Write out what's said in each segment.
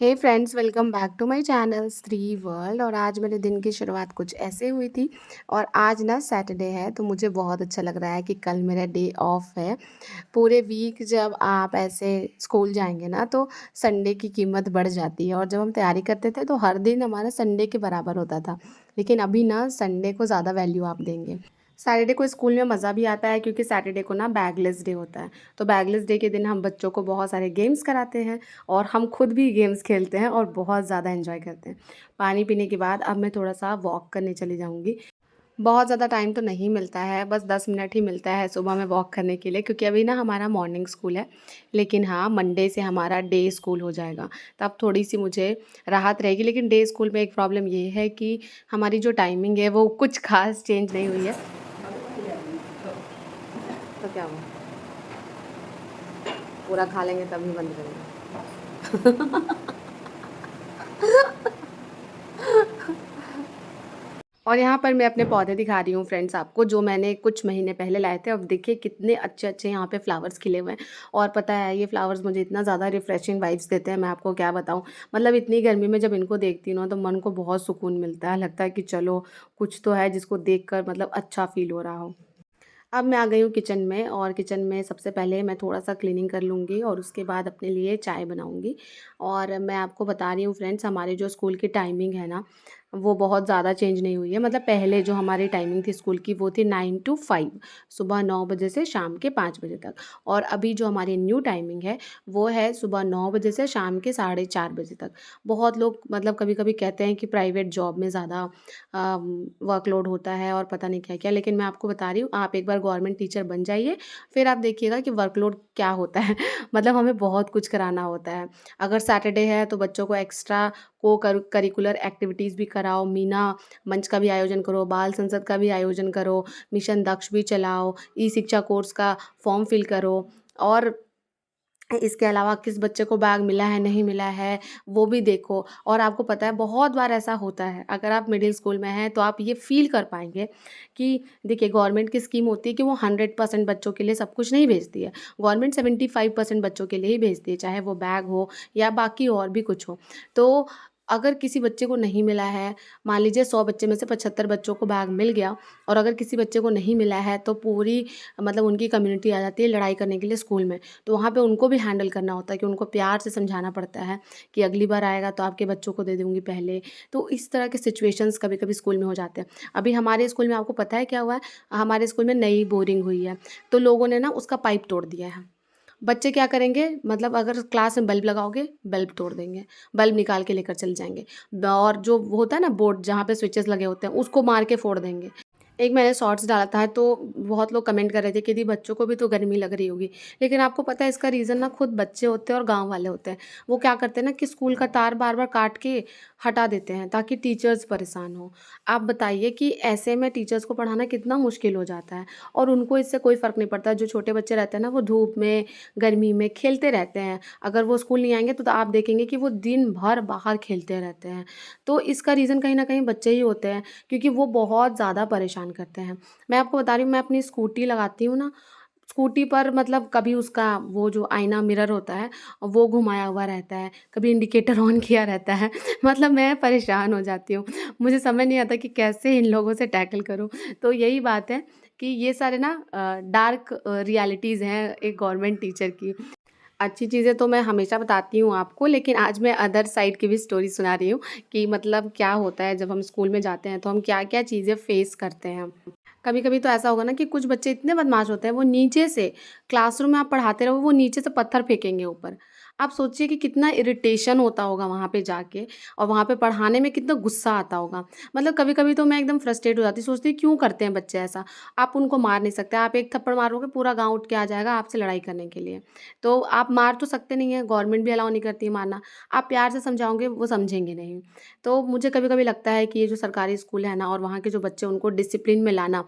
Hey friends, welcome back to my channel Shri World. और आज मेरे दिन की शुरुआत कुछ ऐसे हुई थी। और आज ना सैटरडे है तो मुझे बहुत अच्छा लग रहा है कि कल मेरा डे ऑफ है। पूरे वीक जब आप ऐसे स्कूल जाएंगे ना तो संडे की कीमत बढ़ जाती है। और जब हम तैयारी करते थे तो हर दिन हमारा संडे के बराबर होता था। लेकिन अभी ना संडे को ज़्यादा वैल्यू आप देंगे। सैटरडे को स्कूल में मज़ा भी आता है क्योंकि सैटरडे को ना बैगलेस डे होता है। तो बैगलेस डे के दिन हम बच्चों को बहुत सारे गेम्स कराते हैं और हम खुद भी गेम्स खेलते हैं और बहुत ज़्यादा एंजॉय करते हैं। पानी पीने के बाद अब मैं थोड़ा सा वॉक करने चली जाऊँगी। बहुत ज़्यादा टाइम तो नहीं मिलता है, बस 10 मिनट ही मिलता है सुबह में वॉक करने के लिए, क्योंकि अभी ना हमारा मॉर्निंग स्कूल है। लेकिन हाँ, मंडे से हमारा डे स्कूल हो जाएगा, तब थोड़ी-सी मुझे राहत रहेगी। लेकिन डे स्कूल में एक प्रॉब्लम ये है कि हमारी जो टाइमिंग है वो कुछ ख़ास चेंज नहीं हुई है। तो क्या हुआ? पूरा खा लेंगे तभी बंद करेंगे। और यहाँ पर मैं अपने पौधे दिखा रही हूँ फ्रेंड्स आपको, जो मैंने कुछ महीने पहले लाए थे। अब देखिए कितने अच्छे अच्छे यहाँ पे फ्लावर्स खिले हुए हैं। और पता है, ये फ्लावर्स मुझे इतना ज़्यादा रिफ्रेशिंग वाइब्स देते हैं, मैं आपको क्या बताऊँ। मतलब इतनी गर्मी में जब इनको देखती हूँ ना तो मन को बहुत सुकून मिलता है। लगता है कि चलो कुछ तो है जिसको देख कर मतलब अच्छा फील हो रहा हो। अब मैं आ गई हूँ किचन में, और किचन में सबसे पहले मैं थोड़ा-सा क्लीनिंग कर लूँगी और उसके बाद अपने लिए चाय बनाऊँगी। और मैं आपको बता रही हूँ फ्रेंड्स, हमारे जो स्कूल की टाइमिंग है ना, वो बहुत ज़्यादा चेंज नहीं हुई है। मतलब पहले जो हमारी टाइमिंग थी स्कूल की वो थी 9 टू 5, सुबह 9 बजे से शाम के 5 बजे तक। और अभी जो हमारी न्यू टाइमिंग है वो है सुबह 9 बजे से शाम के साढ़े 4 बजे तक। बहुत लोग मतलब कभी-कभी कहते हैं कि प्राइवेट जॉब में ज़्यादा वर्कलोड होता है और पता नहीं क्या-क्या। लेकिन मैं आपको बता रही हूँ, आप एक बार गवर्नमेंट टीचर बन जाइए, फिर आप देखिएगा कि वर्कलोड क्या होता है। मतलब हमें बहुत कुछ कराना होता है। अगर सैटरडे है तो बच्चों को एक्स्ट्रा करिकुलर एक्टिविटीज़ भी कराओ, मीना मंच का भी आयोजन करो, बाल संसद का भी आयोजन करो, मिशन दक्ष भी चलाओ, ई-शिक्षा कोर्स का फॉर्म फिल करो। और इसके अलावा किस बच्चे को बैग मिला है, नहीं मिला है, वो भी देखो। और आपको पता है बहुत बार ऐसा होता है, अगर आप मिडिल स्कूल में हैं तो आप ये फ़ील कर पाएँगे कि देखिए, गवर्नमेंट की स्कीम होती है कि वो 100% बच्चों के लिए सब कुछ नहीं भेजती है। गवर्नमेंट 75% बच्चों के लिए ही भेजती है, चाहे वो बैग हो या बाकी और भी कुछ हो। तो अगर किसी बच्चे को नहीं मिला है, मान लीजिए 100 बच्चे में से 75 बच्चों को बैग मिल गया, और अगर किसी बच्चे को नहीं मिला है तो पूरी मतलब उनकी कम्युनिटी आ जाती है लड़ाई करने के लिए स्कूल में। तो वहाँ पे उनको भी हैंडल करना होता है कि उनको प्यार से समझाना पड़ता है कि अगली बार आएगा तो आपके बच्चों को दे दूँगी पहले। तो इस तरह के सिचुएशंस कभी-कभी स्कूल में हो जाते हैं। अभी हमारे स्कूल में आपको पता है क्या हुआ है? हमारे स्कूल में नई बोरिंग हुई है, तो लोगों ने ना उसका पाइप तोड़ दिया है। बच्चे क्या करेंगे, मतलब अगर क्लास में बल्ब लगाओगे, बल्ब तोड़ देंगे, बल्ब निकाल के लेकर चले जाएँगे। और जो वो होता है ना बोर्ड जहाँ पे स्विचेज़ लगे होते हैं, उसको मार के फोड़ देंगे। एक मैंने शॉर्ट्स डाला था तो बहुत लोग कमेंट कर रहे थे कि दी बच्चों को भी तो गर्मी लग रही होगी। लेकिन आपको पता है इसका रीज़न ना खुद बच्चे होते हैं और गाँव वाले होते हैं। वो क्या करते हैं ना कि स्कूल का तार बार-बार काट के हटा देते हैं ताकि टीचर्स परेशान हों। आप बताइए कि ऐसे में टीचर्स को पढ़ाना कितना मुश्किल हो जाता है, और उनको इससे कोई फ़र्क नहीं पड़ता। जो छोटे बच्चे रहते हैं ना वो धूप में, गर्मी में खेलते रहते हैं। अगर वो स्कूल नहीं आएँगे तो आप देखेंगे कि वो दिन भर बाहर खेलते रहते हैं। तो इसका रीज़न कहीं न कहीं बच्चे ही होते हैं, क्योंकि वो बहुत ज़्यादा परेशान करते हैं। मैं आपको बता रही हूँ, मैं अपनी स्कूटी लगाती हूँ ना, स्कूटी पर मतलब कभी उसका वो जो आईना मिरर होता है, वो घुमाया हुआ रहता है, कभी इंडिकेटर ऑन किया रहता है। मतलब मैं परेशान हो जाती हूँ। मुझे समझ नहीं आता कि कैसे इन लोगों से टैकल करूँ। तो यही बात है कि ये सारे ना डार्क रियलिटीज़ हैं एक गवर्नमेंट टीचर की। अच्छी चीज़ें तो मैं हमेशा बताती हूँ आपको, लेकिन आज मैं अदर साइड की भी स्टोरी सुना रही हूँ कि मतलब क्या होता है जब हम स्कूल में जाते हैं तो हम क्या-क्या चीज़ें फ़ेस करते हैं। कभी-कभी तो ऐसा होगा ना कि कुछ बच्चे इतने बदमाश होते हैं, वो नीचे से क्लासरूम में आप पढ़ाते रहो, वो नीचे से पत्थर फेंकेंगे ऊपर। आप सोचिए कि कितना इरिटेशन होता होगा वहाँ पे जाके, और वहाँ पे पढ़ाने में कितना गुस्सा आता होगा। मतलब कभी-कभी तो मैं एकदम फ्रस्ट्रेट हो जाती हूँ, सोचती हूँ क्यों करते हैं बच्चे ऐसा? आप उनको मार नहीं सकते, आप एक थप्पड़ मारोगे पूरा गाँव उठ के आ जाएगा आपसे लड़ाई करने के लिए। तो आप मार तो सकते नहीं हैं, गवर्नमेंट भी अलाउ नहीं करती है मारना। आप प्यार से समझाओगे, वो समझेंगे नहीं। तो मुझे कभी-कभी लगता है कि ये जो सरकारी स्कूल है ना और वहाँ के जो बच्चे, उनको डिसिप्लिन में लाना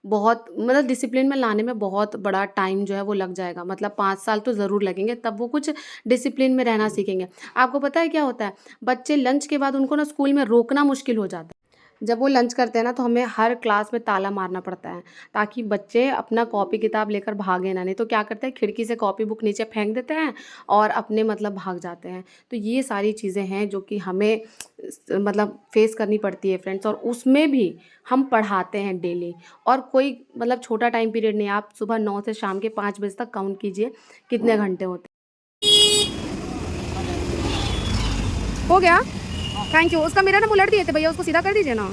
बहुत, मतलब डिसिप्लिन में लाने में बहुत बड़ा टाइम जो है वो लग जाएगा। मतलब 5 साल तो ज़रूर लगेंगे, तब वो कुछ डिसिप्लिन में रहना सीखेंगे। आपको पता है क्या होता है? बच्चे लंच के बाद उनको ना स्कूल में रोकना मुश्किल हो जाता है। जब वो लंच करते हैं ना तो हमें हर क्लास में ताला मारना पड़ता है ताकि बच्चे अपना कॉपी किताब लेकर भागे ना, नहीं तो क्या करते हैं खिड़की से कॉपी बुक नीचे फेंक देते हैं और अपने मतलब भाग जाते हैं। तो ये सारी चीज़ें हैं जो कि हमें मतलब फेस करनी पड़ती है फ्रेंड्स, और उसमें भी हम पढ़ाते हैं डेली। और कोई मतलब छोटा टाइम पीरियड नहीं है, आप सुबह 9 से शाम के 5 बजे तक काउंट कीजिए कितने घंटे होते हैं। हो गया, थैंक यू। उसका मेरा ना उलट दिए थे भैया, उसको सीधा कर दीजिए ना।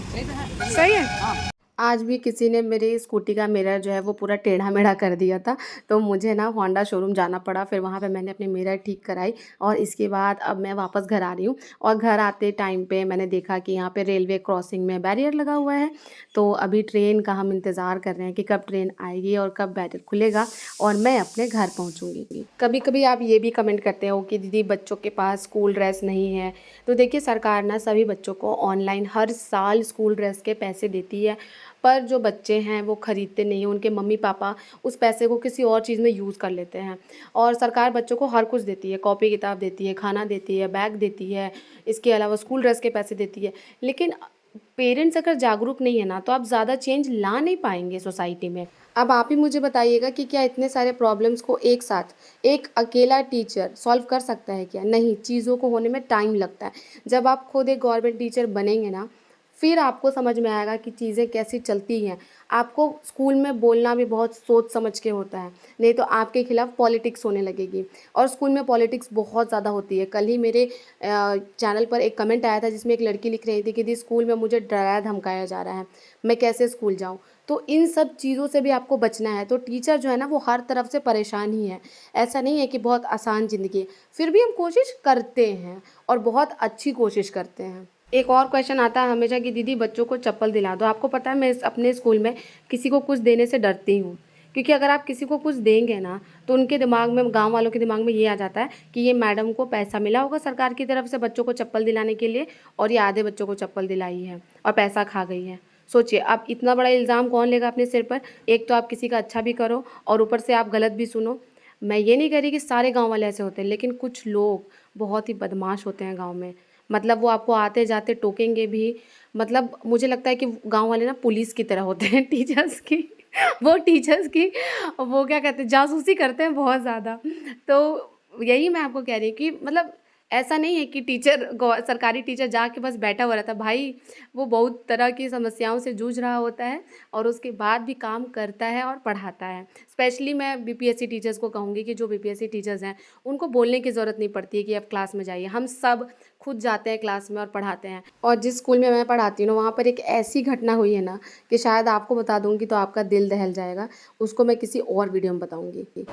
सही है। आज भी किसी ने मेरी स्कूटी का मिरर जो है वो पूरा टेढ़ा-मेढ़ा कर दिया था, तो मुझे ना होंडा शोरूम जाना पड़ा। फिर वहाँ पे मैंने अपनी मिरर ठीक कराई और इसके बाद अब मैं वापस घर आ रही हूँ। और घर आते टाइम पे मैंने देखा कि यहाँ पे रेलवे क्रॉसिंग में बैरियर लगा हुआ है, तो अभी ट्रेन का हम इंतज़ार कर रहे हैं कि कब ट्रेन आएगी और कब बैरियर खुलेगा और मैं अपने घर पहुँचूँगी। कभी-कभी आप ये भी कमेंट करते हो कि दीदी बच्चों के पास स्कूल ड्रेस नहीं है, तो देखिए सरकार ना सभी बच्चों को ऑनलाइन हर साल स्कूल ड्रेस के पैसे देती है, पर जो बच्चे हैं वो ख़रीदते नहीं हैं, उनके मम्मी-पापा उस पैसे को किसी और चीज़ में यूज़ कर लेते हैं। और सरकार बच्चों को हर कुछ देती है, कॉपी किताब देती है, खाना देती है, बैग देती है, इसके अलावा स्कूल ड्रेस के पैसे देती है। लेकिन पेरेंट्स अगर जागरूक नहीं है ना, तो आप ज़्यादा चेंज ला नहीं पाएँगे सोसाइटी में। अब आप ही मुझे बताइएगा कि क्या इतने सारे प्रॉब्लम्स को एक साथ एक अकेला टीचर सॉल्व कर सकता है क्या? नहीं, चीज़ों को होने में टाइम लगता है। जब आप खुद एक गवर्नमेंट टीचर बनेंगे ना, फिर आपको समझ में आएगा कि चीज़ें कैसी चलती हैं। आपको स्कूल में बोलना भी बहुत सोच समझ के होता है, नहीं तो आपके खिलाफ पॉलिटिक्स होने लगेगी। और स्कूल में पॉलिटिक्स बहुत ज़्यादा होती है। कल ही मेरे चैनल पर एक कमेंट आया था जिसमें एक लड़की लिख रही थी कि दी स्कूल में मुझे डराया धमकाया जा रहा है, मैं कैसे स्कूल जाऊँ? तो इन सब चीज़ों से भी आपको बचना है। तो टीचर जो है ना वो हर तरफ से परेशान ही है। ऐसा नहीं है कि बहुत आसान ज़िंदगी है, फिर भी हम कोशिश करते हैं और बहुत अच्छी कोशिश करते हैं। एक और क्वेश्चन आता है हमेशा कि दीदी बच्चों को चप्पल दिला दो। आपको पता है मैं अपने स्कूल में किसी को कुछ देने से डरती हूँ, क्योंकि अगर आप किसी को कुछ देंगे ना तो उनके दिमाग में, गांव वालों के दिमाग में ये आ जाता है कि ये मैडम को पैसा मिला होगा सरकार की तरफ से बच्चों को चप्पल दिलाने के लिए, और ये आधे बच्चों को चप्पल दिलाई है और पैसा खा गई है। सोचिए अब इतना बड़ा इल्ज़ाम कौन लेगा अपने सिर पर? एक तो आप किसी का अच्छा भी करो और ऊपर से आप गलत भी सुनो। मैं ये नहीं कह रही कि सारे गाँव वाले ऐसे होते हैं, लेकिन कुछ लोग बहुत ही बदमाश होते हैं गाँव में। मतलब वो आपको आते जाते टोकेंगे भी। मतलब मुझे लगता है कि गाँव वाले ना पुलिस की तरह होते हैं टीचर्स की। वो टीचर्स की वो क्या कहते हैं जासूसी करते हैं बहुत ज़्यादा। तो यही मैं आपको कह रही हूँ कि मतलब ऐसा नहीं है कि सरकारी टीचर जाके बस बैठा हुआ रहता है भाई, वो बहुत तरह की समस्याओं से जूझ रहा होता है और उसके बाद भी काम करता है और पढ़ाता है। स्पेशली मैं बीपीएससी टीचर्स को कहूँगी कि जो बीपीएससी टीचर्स हैं उनको बोलने की ज़रूरत नहीं पड़ती है कि आप क्लास में जाइए, हम सब खुद जाते हैं क्लास में और पढ़ाते हैं। और जिस स्कूल में मैं पढ़ाती हूँ वहाँ पर एक ऐसी घटना हुई है ना कि शायद आपको बता दूँगी तो आपका दिल दहल जाएगा। उसको मैं किसी और वीडियो में बताऊँगी।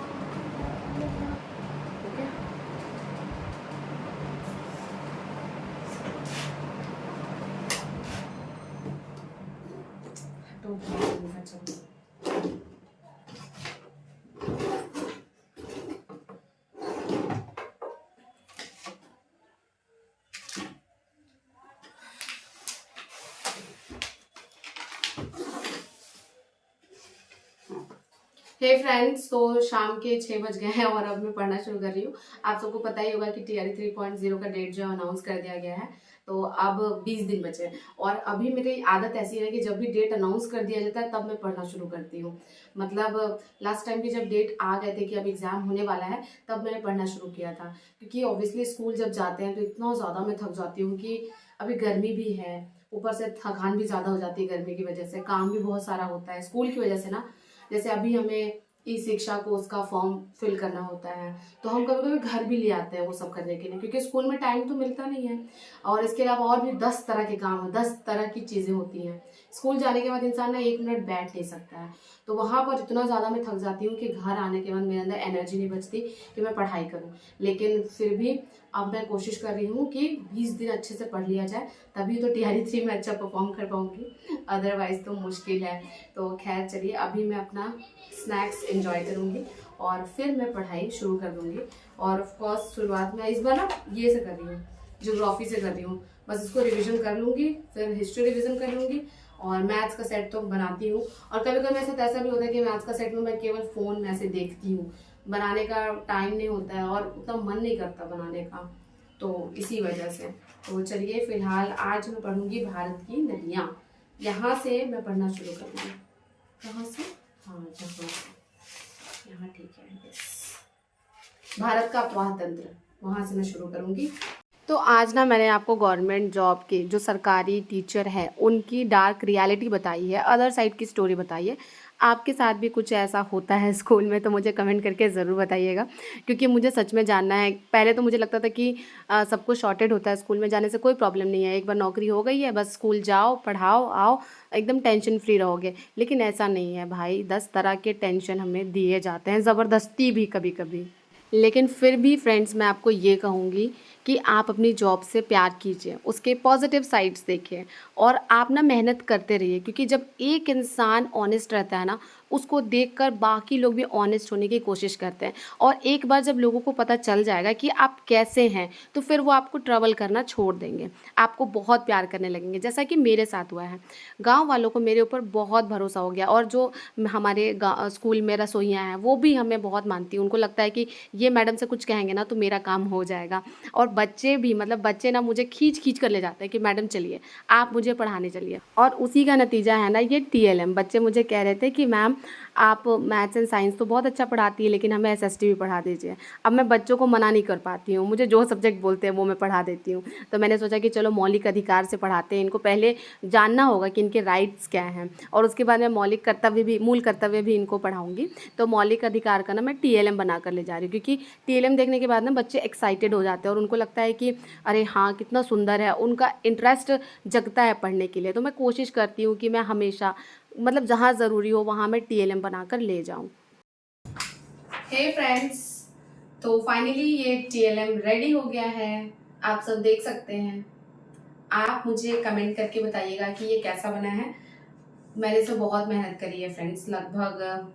हे फ्रेंड्स, तो शाम के 6 बज गए हैं और अब मैं पढ़ना शुरू कर रही हूँ। आप सबको पता ही होगा कि टीआरई 3.0 का डेट जो है अनाउंस कर दिया गया है, तो अब 20 दिन बचे हैं। और अभी मेरी आदत ऐसी है कि जब भी डेट अनाउंस कर दिया जाता है तब मैं पढ़ना शुरू करती हूँ। मतलब लास्ट टाइम भी जब डेट आ गए थे कि अब एग्जाम होने वाला है तब मैंने पढ़ना शुरू किया था, क्योंकि ऑब्वियसली स्कूल जब जाते हैं तो इतना ज़्यादा मैं थक जाती हूँ कि अभी गर्मी भी है, ऊपर से थकान भी ज़्यादा हो जाती है गर्मी की वजह से, काम भी बहुत सारा होता है स्कूल की वजह से ना। जैसे अभी हमें ई शिक्षा कोर्स का फॉर्म फिल करना होता है, तो हम कभी कभी घर भी ले आते हैं वो सब करने के लिए, क्योंकि स्कूल में टाइम तो मिलता नहीं है। और इसके अलावा और भी 10 तरह के काम है, 10 तरह की चीज़ें होती हैं। स्कूल जाने के बाद इंसान ना 1 मिनट बैठ नहीं सकता है, तो वहाँ पर इतना ज़्यादा मैं थक जाती हूँ कि घर आने के बाद मेरे अंदर एनर्जी नहीं बचती कि मैं पढ़ाई करूँ। लेकिन फिर भी अब मैं कोशिश कर रही हूँ कि 20 दिन अच्छे से पढ़ लिया जाए, तभी तो टीआरई 3 में अच्छा परफॉर्म कर पाऊँगी, अदरवाइज़ तो मुश्किल है। तो खैर चलिए, अभी मैं अपना स्नैक्स एंजॉय करूँगी और फिर मैं पढ़ाई शुरू कर दूँगी। और ऑफ कोर्स शुरुआत में इस बार ना ये से कर रही हूँ, ज्योग्राफी से कर रही हूँ। बस इसको रिवीजन कर लूँगी, फिर हिस्ट्री रिवीजन कर लूँगी, और मैथ्स का सेट तो बनाती हूँ। और कभी कभी मेरे साथ ऐसा भी होता है कि मैथ्स का सेट में मैं केवल फ़ोन में से देखती हूँ, बनाने का टाइम नहीं होता है और उतना मन नहीं करता बनाने का, तो इसी वजह से। तो चलिए फिलहाल आज मैं पढ़ूंगी भारत की नदियाँ। यहाँ से मैं पढ़ना शुरू करूँगी। कहाँ से? हाँ, यहाँ से। यहाँ ठीक है। यस, भारत का अफवाह तंत्र, वहाँ से मैं शुरू करूँगी। तो आज ना मैंने आपको गवर्नमेंट जॉब के जो सरकारी टीचर हैं उनकी डार्क रियलिटी बताई है, अदर साइड की स्टोरी बताई है। आपके साथ भी कुछ ऐसा होता है स्कूल में तो मुझे कमेंट करके ज़रूर बताइएगा, क्योंकि मुझे सच में जानना है। पहले तो मुझे लगता था कि सब कुछ सॉर्टेड होता है, स्कूल में जाने से कोई प्रॉब्लम नहीं है, एक बार नौकरी हो गई है बस स्कूल जाओ, पढ़ाओ, आओ, एकदम टेंशन फ्री रहोगे। लेकिन ऐसा नहीं है भाई, 10 तरह के टेंशन हमें दिए जाते हैं, ज़बरदस्ती भी कभी कभी। लेकिन फिर भी फ्रेंड्स मैं आपको ये कहूँगी कि आप अपनी जॉब से प्यार कीजिए, उसके पॉजिटिव साइड्स देखिए और आप ना मेहनत करते रहिए, क्योंकि जब एक इंसान ऑनेस्ट रहता है ना, उसको देखकर बाकी लोग भी ऑनेस्ट होने की कोशिश करते हैं। और एक बार जब लोगों को पता चल जाएगा कि आप कैसे हैं, तो फिर वो आपको ट्रबल करना छोड़ देंगे, आपको बहुत प्यार करने लगेंगे, जैसा कि मेरे साथ हुआ है। गाँव वालों को मेरे ऊपर बहुत भरोसा हो गया, और जो हमारे स्कूल में रसोइयाँ हैं वो भी हमें बहुत मानती हैं। उनको लगता है कि ये मैडम से कुछ कहेंगे ना तो मेरा काम हो जाएगा। और बच्चे भी, मतलब बच्चे ना मुझे खींच खींच कर ले जाते हैं कि मैडम चलिए, आप मुझे पढ़ाने चलिए। और उसी का नतीजा है ना ये टीएलएम। बच्चे मुझे कह रहे थे कि मैम आप मैथ्स एंड साइंस तो बहुत अच्छा पढ़ाती है, लेकिन हमें एसएसटी भी पढ़ा दीजिए। अब मैं बच्चों को मना नहीं कर पाती हूँ, मुझे जो सब्जेक्ट बोलते हैं वो मैं पढ़ा देती हूँ। तो मैंने सोचा कि चलो मौलिक अधिकार से पढ़ाते हैं, इनको पहले जानना होगा कि इनके राइट्स क्या हैं, और उसके बाद मैं मौलिक कर्तव्य भी, मूल कर्तव्य भी इनको पढ़ाऊँगी। तो मौलिक अधिकार का ना मैं टीएलएम बना कर ले जा रही हूँ, क्योंकि टीएलएम देखने के बाद ना बच्चे एक्साइटेड हो जाते हैं और उनको लगता है कि अरे हाँ कितना सुंदर है, उनका इंटरेस्ट जगता है पढ़ने के लिए। तो मैं कोशिश करती हूँ कि मैं हमेशा, मतलब जहाँ ज़रूरी हो वहाँ मैं टीएलएम बनाकर ले जाऊँ। हे फ्रेंड्स, तो फाइनली ये टीएलएम रेडी हो गया है, आप सब देख सकते हैं। आप मुझे कमेंट करके बताइएगा कि ये कैसा बना है। मैंने इसमें बहुत मेहनत करी है फ्रेंड्स, लगभग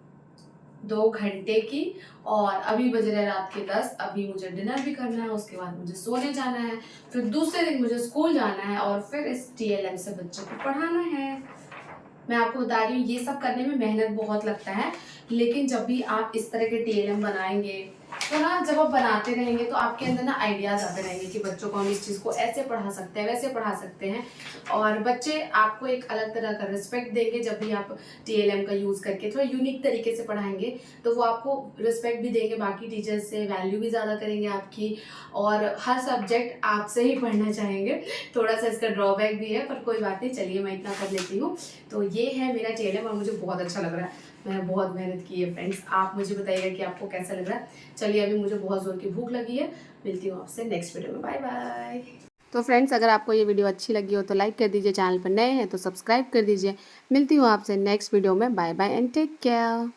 2 घंटे की। और अभी बज रहे रात के 10, अभी मुझे डिनर भी करना है, उसके बाद मुझे सोने जाना है, फिर दूसरे दिन मुझे स्कूल जाना है और फिर इस टीएलएम से बच्चों को पढ़ाना है। मैं आपको बता रही हूँ ये सब करने में मेहनत बहुत लगता है, लेकिन जब भी आप इस तरह के टीएलएम बनाएंगे तो ना, जब आप बनाते रहेंगे तो आपके अंदर ना आइडियाज़ आते रहेंगे कि बच्चों को हम इस चीज़ को ऐसे पढ़ा सकते हैं, वैसे पढ़ा सकते हैं। और बच्चे आपको एक अलग तरह का रिस्पेक्ट देंगे जब भी आप टीएलएम का यूज़ करके थोड़ा यूनिक तरीके से पढ़ाएंगे, तो वो आपको रिस्पेक्ट भी देंगे बाकी टीचर्स से, वैल्यू भी ज़्यादा करेंगे आपकी, और हर सब्जेक्ट आपसे ही पढ़ना चाहेंगे। थोड़ा सा इसका ड्रॉबैक भी है, पर कोई बात नहीं, चलिए मैं इतना कर लेती हूँ। तो ये है मेरा टीएलएम और मुझे बहुत अच्छा लग रहा है, मैंने बहुत मेहनत की है फ्रेंड्स। आप मुझे बताइएगा कि आपको कैसा लग रहा है। चलिए अभी मुझे बहुत ज़ोर की भूख लगी है, मिलती हूँ आपसे नेक्स्ट वीडियो में। Bye bye. तो फ्रेंड्स, अगर आपको ये वीडियो अच्छी लगी हो तो लाइक कर दीजिए, चैनल पर नए हैं तो सब्सक्राइब कर दीजिए। मिलती हूँ आपसे नेक्स्ट वीडियो में। Bye bye and take care.